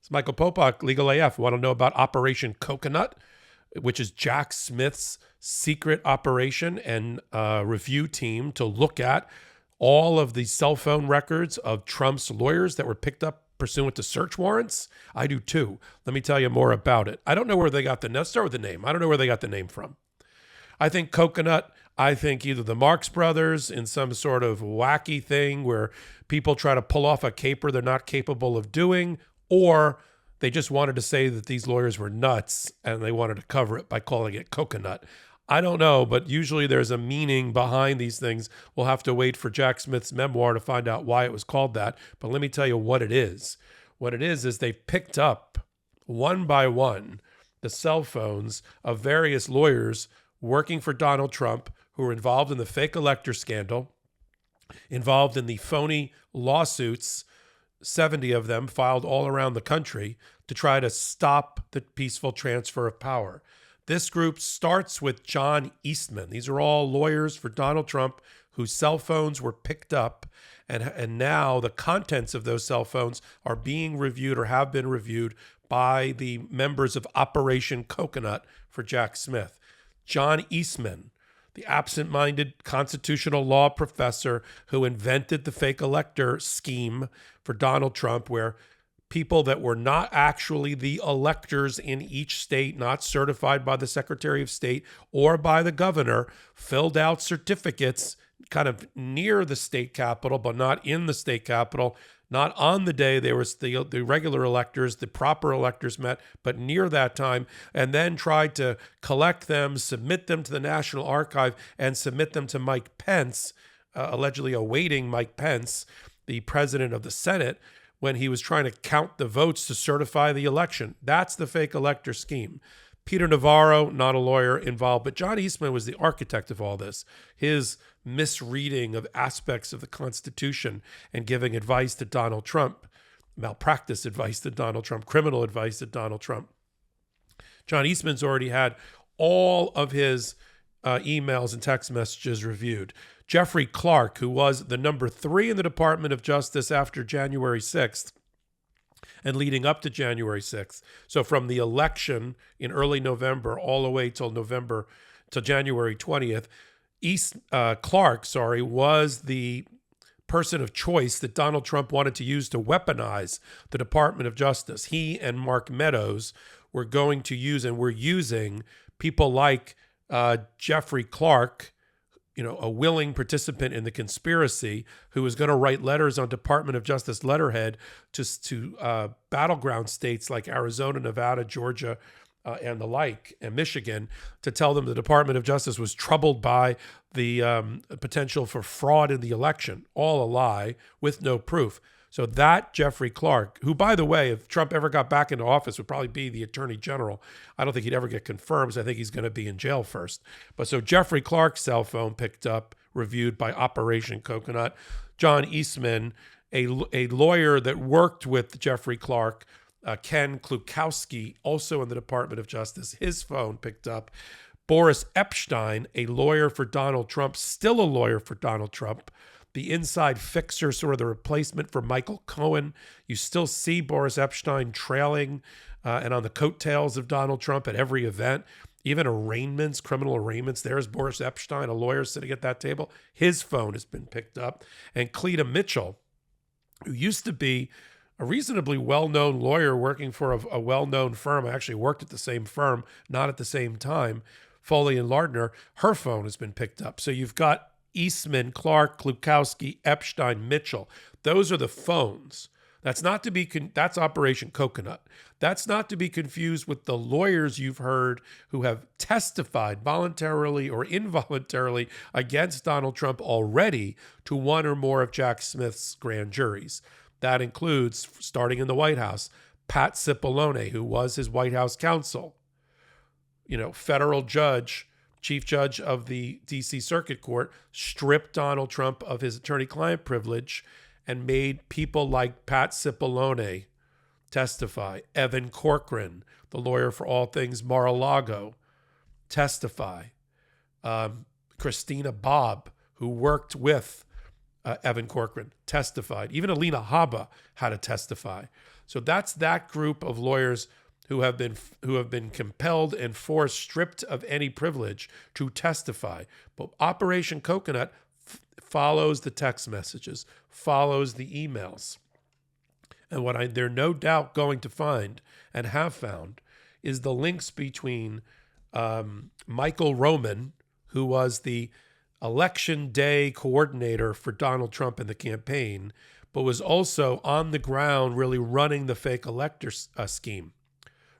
It's Michael Popak, Legal AF. Want to know about Operation Coconut, which is Jack Smith's secret operation and review team to look at all of the cell phone records of Trump's lawyers that were picked up pursuant to search warrants? I do too. Let me tell you more about it. I don't know where they got let's start with the name. I don't know where they got the name from. I think Coconut, I think either the Marx Brothers in some sort of wacky thing where people try to pull off a caper they're not capable of doing, or they just wanted to say that these lawyers were nuts and they wanted to cover it by calling it Coconut. I don't know, but usually there's a meaning behind these things. We'll have to wait for Jack Smith's memoir to find out why it was called that. But let me tell you what it is. What it is they've picked up one by one the cell phones of various lawyers working for Donald Trump who were involved in the fake elector scandal, involved in the phony lawsuits, 70 of them filed all around the country to try to stop the peaceful transfer of power. This group starts with John Eastman. These are all lawyers for Donald Trump whose cell phones were picked up, and now the contents of those cell phones are being reviewed or have been reviewed by the members of Operation Coconut for Jack Smith. John Eastman, the absent-minded constitutional law professor who invented the fake elector scheme for Donald Trump, where people that were not actually the electors in each state, not certified by the Secretary of State or by the governor, filled out certificates kind of near the state capitol, but not in the state capitol. Not on the day there was the regular electors, the proper electors met, but near that time, and then tried to collect them, submit them to the National Archive, and submit them to Mike Pence, allegedly awaiting Mike Pence, the president of the Senate, when he was trying to count the votes to certify the election. That's the fake elector scheme. Peter Navarro, not a lawyer involved, but John Eastman was the architect of all this. His misreading of aspects of the Constitution and giving advice to Donald Trump, malpractice advice to Donald Trump, criminal advice to Donald Trump. John Eastman's already had all of his emails and text messages reviewed. Jeffrey Clark, who was the number 3 in the Department of Justice after January 6th and leading up to January 6th. So from the election in early November all the way till January 20th, Clark was the person of choice that Donald Trump wanted to use to weaponize the Department of Justice. He and Mark Meadows were going to use and were using people like Jeffrey Clark, a willing participant in the conspiracy, who was going to write letters on Department of Justice letterhead to battleground states like Arizona, Nevada, Georgia, and the like, and Michigan, to tell them the Department of Justice was troubled by the potential for fraud in the election. All a lie with no proof. So that Jeffrey Clark, who, by the way, if Trump ever got back into office, would probably be the attorney general. I don't think he'd ever get confirmed, so I think he's going to be in jail first. But so Jeffrey Clark's cell phone picked up, reviewed by Operation Coconut. John Eastman, a lawyer that worked with Jeffrey Clark, Ken Klukowski, also in the Department of Justice, his phone picked up. Boris Epstein, a lawyer for Donald Trump, still a lawyer for Donald Trump, the inside fixer, sort of the replacement for Michael Cohen. You still see Boris Epstein trailing and on the coattails of Donald Trump at every event, even arraignments, criminal arraignments. There's Boris Epstein, a lawyer sitting at that table. His phone has been picked up. And Epstein Mitchell, who used to be a reasonably well-known lawyer working for a well-known firm. I actually worked at the same firm, not at the same time, Foley and Lardner. Her phone has been picked up. So you've got Eastman, Clark, Klukowski, Epstein, Mitchell. Those are the phones. That's Operation Coconut. That's not to be confused with the lawyers you've heard who have testified voluntarily or involuntarily against Donald Trump already to one or more of Jack Smith's grand juries. That includes, starting in the White House, Pat Cipollone, who was his White House counsel, federal judge, chief judge of the D.C. Circuit Court, stripped Donald Trump of his attorney-client privilege and made people like Pat Cipollone testify. Evan Corcoran, the lawyer for all things Mar-a-Lago, testify. Christina Bobb, who worked with Evan Corcoran, testified. Even Alina Habba had to testify. So that's that group of lawyers who have been compelled and forced, stripped of any privilege to testify. But Operation Coconut follows the text messages, follows the emails. And what they're no doubt going to find and have found is the links between Michael Roman, who was the election day coordinator for Donald Trump in the campaign, but was also on the ground really running the fake elector scheme,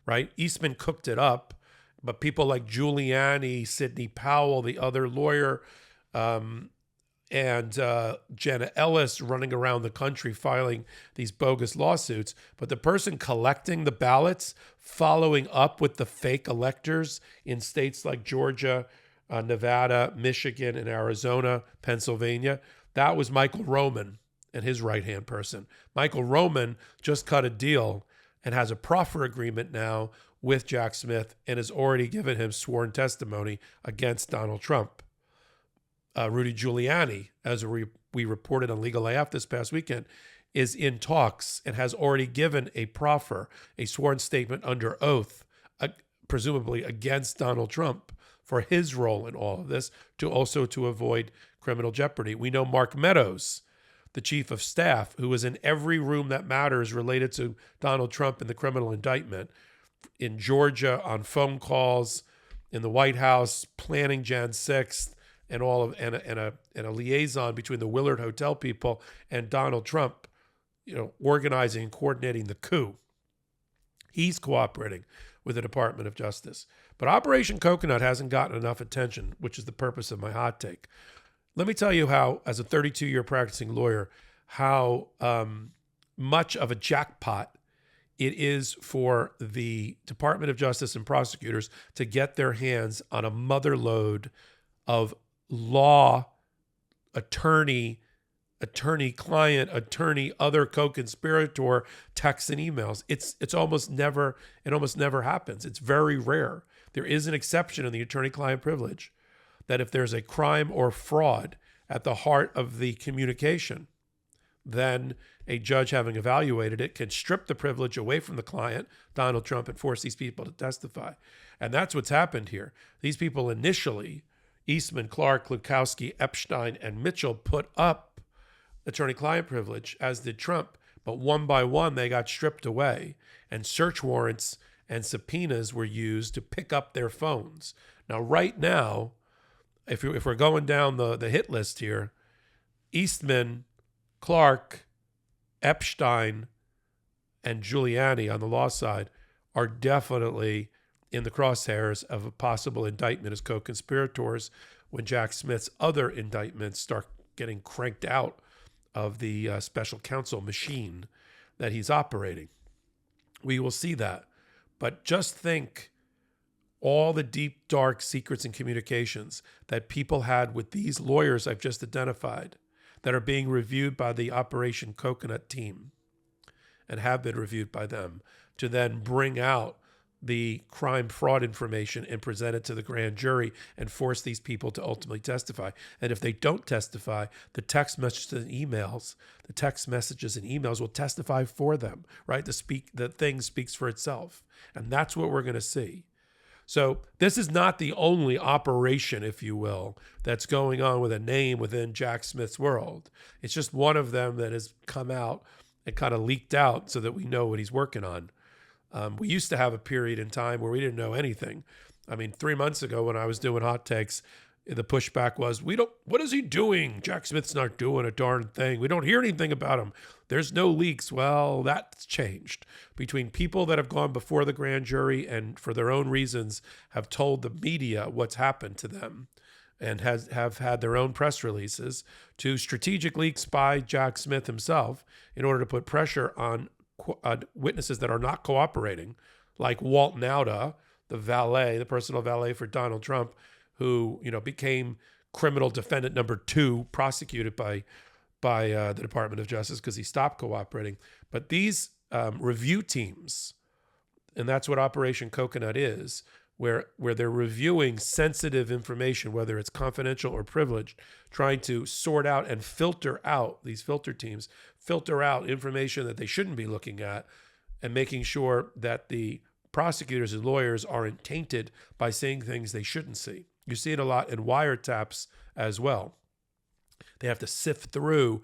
right? Eastman cooked it up, but people like Giuliani, Sidney Powell, the other lawyer, and Jenna Ellis running around the country filing these bogus lawsuits. But the person collecting the ballots, following up with the fake electors in states like Georgia, Nevada, Michigan, and Arizona, Pennsylvania, that was Michael Roman and his right-hand person. Michael Roman just cut a deal and has a proffer agreement now with Jack Smith and has already given him sworn testimony against Donald Trump. Rudy Giuliani, as we reported on Legal AF this past weekend, is in talks and has already given a proffer, a sworn statement under oath, presumably against Donald Trump for his role in all of this, to avoid criminal jeopardy. We know Mark Meadows, the chief of staff, who was in every room that matters related to Donald Trump in the criminal indictment, in Georgia, on phone calls, in the White House, planning Jan 6th, and a liaison between the Willard Hotel people and Donald Trump, organizing and coordinating the coup. He's cooperating with the Department of Justice. But Operation Coconut hasn't gotten enough attention, which is the purpose of my hot take. Let me tell you how, as a 32-year practicing lawyer, how much of a jackpot it is for the Department of Justice and prosecutors to get their hands on a mother lode of law, attorney, client, other co-conspirator texts and emails. It almost never happens. It's very rare. There is an exception in the attorney-client privilege that if there's a crime or fraud at the heart of the communication, then a judge, having evaluated it, can strip the privilege away from the client, Donald Trump, and force these people to testify. And that's what's happened here. These people initially, Eastman, Clark, Lukowski, Epstein, and Mitchell, put up attorney-client privilege, as did Trump. But one by one, they got stripped away, and search warrants and subpoenas were used to pick up their phones. Now, right now, if we're going down the hit list here, Eastman, Clark, Epstein, and Giuliani on the law side are definitely in the crosshairs of a possible indictment as co-conspirators when Jack Smith's other indictments start getting cranked out of the special counsel machine that he's operating. We will see that. But just think all the deep, dark secrets and communications that people had with these lawyers I've just identified that are being reviewed by the Operation Coconut team and have been reviewed by them to then bring out the crime fraud information and present it to the grand jury and force these people to ultimately testify. And if they don't testify, the text messages and emails will testify for them, right? The thing speaks for itself. And that's what we're going to see. So this is not the only operation, if you will, that's going on with a name within Jack Smith's world. It's just one of them that has come out and kind of leaked out so that we know what he's working on. We used to have a period in time where we didn't know anything. I mean, 3 months ago when I was doing hot takes, the pushback was, what is he doing? Jack Smith's not doing a darn thing. We don't hear anything about him. There's no leaks. Well, that's changed. Between people that have gone before the grand jury and for their own reasons have told the media what's happened to them and have had their own press releases, to strategic leaks by Jack Smith himself in order to put pressure on witnesses that are not cooperating, like Walt Nauta, the personal valet for Donald Trump, who became criminal defendant number 2, prosecuted by the Department of Justice because he stopped cooperating. But these review teams, and that's what Operation Coconut is, where they're reviewing sensitive information, whether it's confidential or privileged, trying to sort out and filter out, these filter teams filter out information that they shouldn't be looking at, and making sure that the prosecutors and lawyers aren't tainted by saying things they shouldn't see. You see it a lot in wiretaps as well. They have to sift through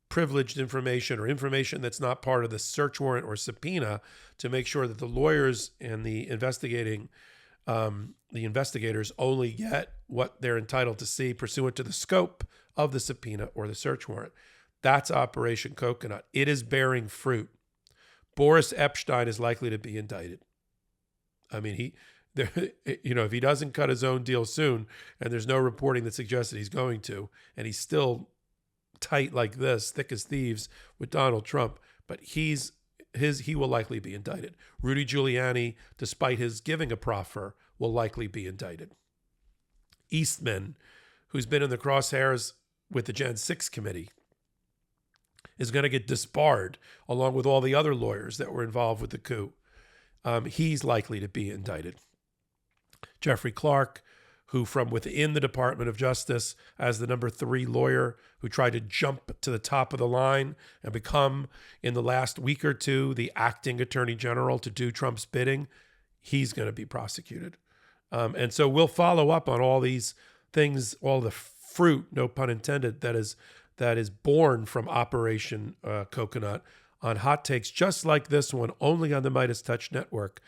privileged information or information that's not part of the search warrant or subpoena to make sure that the lawyers and the investigators only get what they're entitled to see pursuant to the scope of the subpoena or the search warrant. That's Operation Coconut. It is bearing fruit. Boris Epstein is likely to be indicted. I mean, if he doesn't cut his own deal soon, and there's no reporting that suggests that he's going to, and he's still tight like this, thick as thieves with Donald Trump, but he will likely be indicted. Rudy Giuliani, despite his giving a proffer, will likely be indicted. Eastman, who's been in the crosshairs with the Jan 6 committee, is going to get disbarred along with all the other lawyers that were involved with the coup. He's likely to be indicted. Jeffrey Clark, who from within the Department of Justice, as the number 3 lawyer who tried to jump to the top of the line and become, in the last week or two, the acting attorney general to do Trump's bidding, he's going to be prosecuted. And so we'll follow up on all these things, all the fruit, no pun intended, that is born from Operation Coconut on hot takes just like this one, only on the MeidasTouch Network.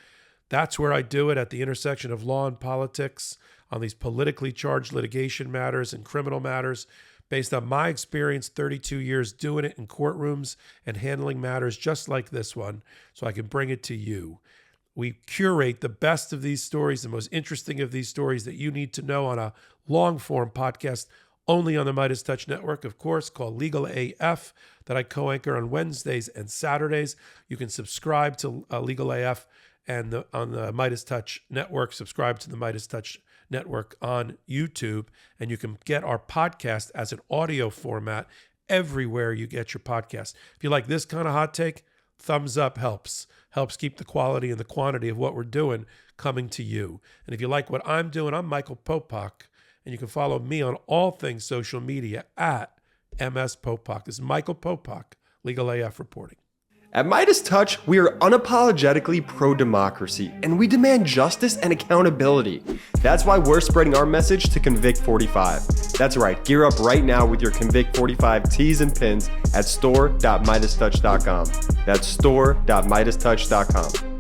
That's where I do it, at the intersection of law and politics, on these politically charged litigation matters and criminal matters, based on my experience, 32 years doing it in courtrooms and handling matters just like this one, so I can bring it to you. We curate the best of these stories, the most interesting of these stories that you need to know on a long-form podcast, only on the MeidasTouch Network, of course, called Legal AF, that I co-anchor on Wednesdays and Saturdays. You can subscribe to Legal AF and on the MeidasTouch Network, subscribe to the MeidasTouch Network on YouTube, and you can get our podcast as an audio format everywhere you get your podcast. If you like this kind of hot take, thumbs up helps keep the quality and the quantity of what we're doing coming to you. And if you like what I'm doing, I'm Michael Popak, and you can follow me on all things social media at MS Popak. This is Michael Popak, Legal AF reporting. At MeidasTouch, we are unapologetically pro-democracy, and we demand justice and accountability. That's why we're spreading our message to Convict 45. That's right, gear up right now with your Convict 45 tees and pins at store.meidastouch.com. That's store.meidastouch.com.